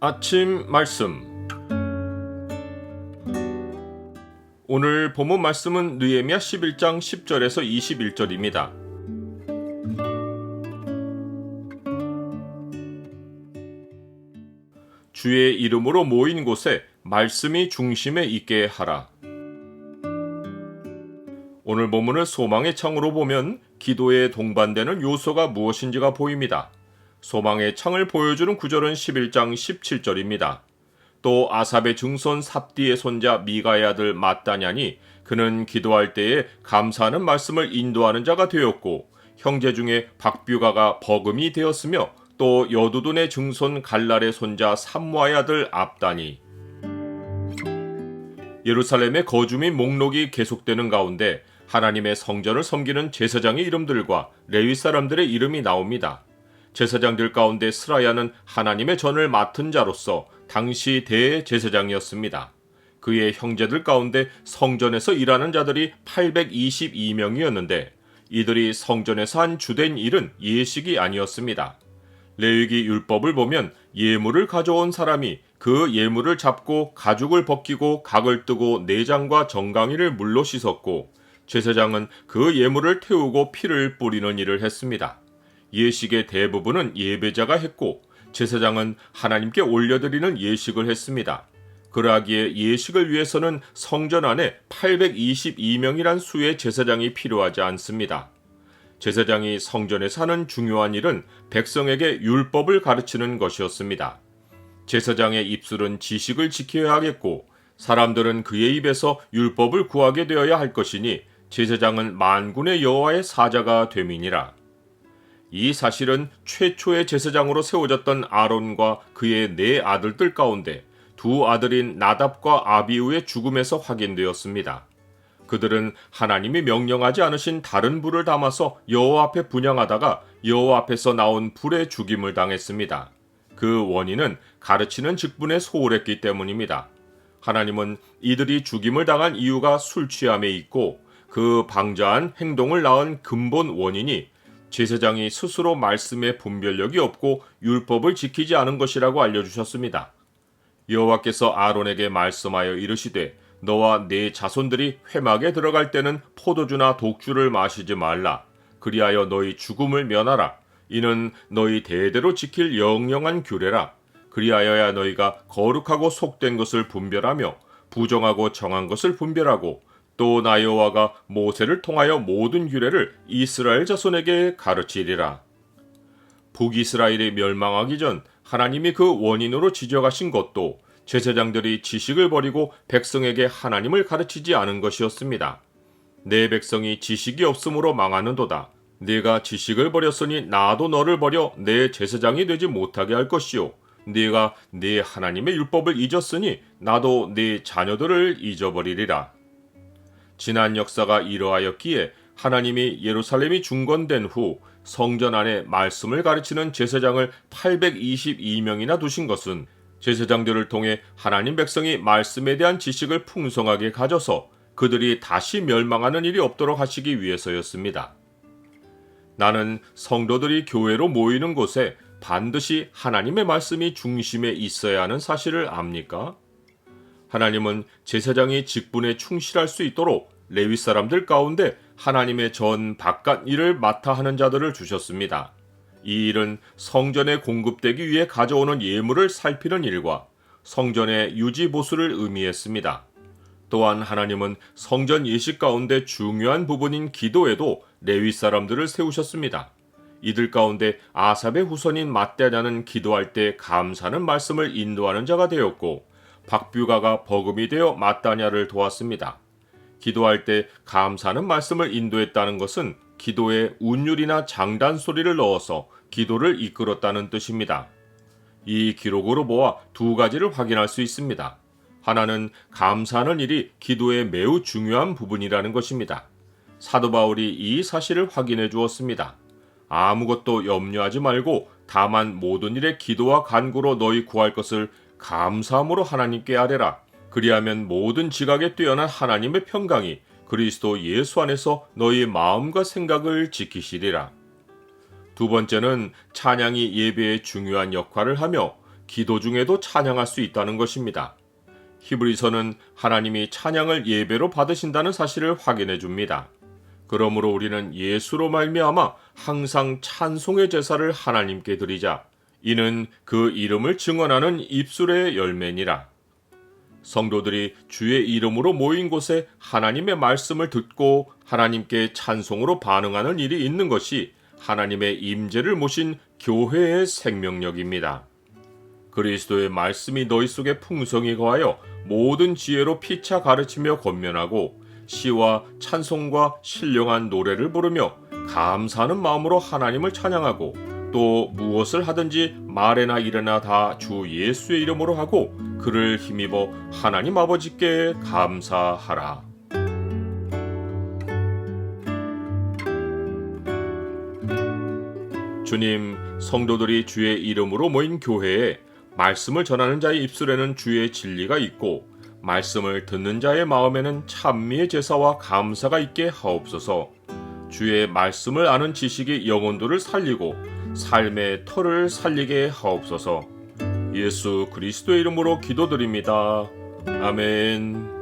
아침 말씀. 오늘 본문 말씀은 느헤미야 11장 10절에서 21절입니다. 주의 이름으로 모인 곳에 말씀이 중심에 있게 하라. 오늘 본문을 소망의 창으로 보면 기도에 동반되는 요소가 무엇인지가 보입니다. 소망의 창을 보여주는 구절은 11장 17절입니다. 또 아삽의 증손 삽디의 손자 미가의 아들 마따냐니 그는 기도할 때에 감사하는 말씀을 인도하는 자가 되었고 형제 중에 박뷰가가 버금이 되었으며 또 여두둔의 증손 갈랄의 손자 삼무아의 아들 압다니. 예루살렘의 거주 민 목록이 계속되는 가운데 하나님의 성전을 섬기는 제사장의 이름들과 레위 사람들의 이름이 나옵니다. 제사장들 가운데 스라야는 하나님의 전을 맡은 자로서 당시 대제사장이었습니다. 그의 형제들 가운데 성전에서 일하는 자들이 822명이었는데 이들이 성전에서 한 주된 일은 예식이 아니었습니다. 레위기 율법을 보면 예물을 가져온 사람이 그 예물을 잡고 가죽을 벗기고 각을 뜨고 내장과 정강이를 물로 씻었고 제사장은 그 예물을 태우고 피를 뿌리는 일을 했습니다. 예식의 대부분은 예배자가 했고 제사장은 하나님께 올려드리는 예식을 했습니다. 그러하기에 예식을 위해서는 성전 안에 822명이란 수의 제사장이 필요하지 않습니다. 제사장이 성전에서 하는 중요한 일은 백성에게 율법을 가르치는 것이었습니다. 제사장의 입술은 지식을 지켜야 하겠고 사람들은 그의 입에서 율법을 구하게 되어야 할 것이니 제사장은 만군의 여호와의 사자가 됨이니라. 이 사실은 최초의 제사장으로 세워졌던 아론과 그의 네 아들들 가운데 두 아들인 나답과 아비우의 죽음에서 확인되었습니다. 그들은 하나님이 명령하지 않으신 다른 불을 담아서 여호와 앞에 분향하다가 여호와 앞에서 나온 불에 죽임을 당했습니다. 그 원인은 가르치는 직분에 소홀했기 때문입니다. 하나님은 이들이 죽임을 당한 이유가 술 취함에 있고 그 방자한 행동을 낳은 근본 원인이 제사장이 스스로 말씀에 분별력이 없고 율법을 지키지 않은 것이라고 알려주셨습니다. 여호와께서 아론에게 말씀하여 이르시되 너와 네 자손들이 회막에 들어갈 때는 포도주나 독주를 마시지 말라. 그리하여 너희 죽음을 면하라. 이는 너희 대대로 지킬 영영한 규례라. 그리하여야 너희가 거룩하고 속된 것을 분별하며 부정하고 정한 것을 분별하고 또 나 여호와가 모세를 통하여 모든 규례를 이스라엘 자손에게 가르치리라. 북이스라엘이 멸망하기 전 하나님이 그 원인으로 지적하신 것도 제사장들이 지식을 버리고 백성에게 하나님을 가르치지 않은 것이었습니다. 내 백성이 지식이 없으므로 망하는도다. 네가 지식을 버렸으니 나도 너를 버려 내 제사장이 되지 못하게 할 것이요. 네가 네 하나님의 율법을 잊었으니 나도 네 자녀들을 잊어버리리라. 지난 역사가 이러하였기에 하나님이 예루살렘이 중건된 후 성전 안에 말씀을 가르치는 제사장을 822명이나 두신 것은 제사장들을 통해 하나님 백성이 말씀에 대한 지식을 풍성하게 가져서 그들이 다시 멸망하는 일이 없도록 하시기 위해서였습니다. 나는 성도들이 교회로 모이는 곳에 반드시 하나님의 말씀이 중심에 있어야 하는 사실을 압니까? 하나님은 제사장이 직분에 충실할 수 있도록 레위 사람들 가운데 하나님의 전 바깥 일을 맡아 하는 자들을 주셨습니다. 이 일은 성전에 공급되기 위해 가져오는 예물을 살피는 일과 성전의 유지 보수를 의미했습니다. 또한 하나님은 성전 예식 가운데 중요한 부분인 기도에도 레위 사람들을 세우셨습니다. 이들 가운데 아삽의 후손인 마떼냐는 기도할 때 감사하는 말씀을 인도하는 자가 되었고 박뷰가가 버금이 되어 마따냐를 도왔습니다. 기도할 때 감사하는 말씀을 인도했다는 것은 기도에 운율이나 장단 소리를 넣어서 기도를 이끌었다는 뜻입니다. 이 기록으로 보아 두 가지를 확인할 수 있습니다. 하나는 감사하는 일이 기도의 매우 중요한 부분이라는 것입니다. 사도 바울이 이 사실을 확인해 주었습니다. 아무것도 염려하지 말고 다만 모든 일에 기도와 간구로 너희 구할 것을 감사함으로 하나님께 아뢰라. 그리하면 모든 지각에 뛰어난 하나님의 평강이 그리스도 예수 안에서 너희 마음과 생각을 지키시리라. 두 번째는 찬양이 예배에 중요한 역할을 하며 기도 중에도 찬양할 수 있다는 것입니다. 히브리서는 하나님이 찬양을 예배로 받으신다는 사실을 확인해 줍니다. 그러므로 우리는 예수로 말미암아 항상 찬송의 제사를 하나님께 드리자. 이는 그 이름을 증언하는 입술의 열매니라. 성도들이 주의 이름으로 모인 곳에 하나님의 말씀을 듣고 하나님께 찬송으로 반응하는 일이 있는 것이 하나님의 임재를 모신 교회의 생명력입니다. 그리스도의 말씀이 너희 속에 풍성히 거하여 모든 지혜로 피차 가르치며 권면하고 시와 찬송과 신령한 노래를 부르며 감사하는 마음으로 하나님을 찬양하고 또 무엇을 하든지 말에나 일에나 다 주 예수의 이름으로 하고 그를 힘입어 하나님 아버지께 감사하라. 주님, 성도들이 주의 이름으로 모인 교회에 말씀을 전하는 자의 입술에는 주의 진리가 있고 말씀을 듣는 자의 마음에는 찬미의 제사와 감사가 있게 하옵소서. 주의 말씀을 아는 지식이 영혼들을 살리고 삶의 터를 살리게 하옵소서. 예수 그리스도의 이름으로 기도드립니다. 아멘.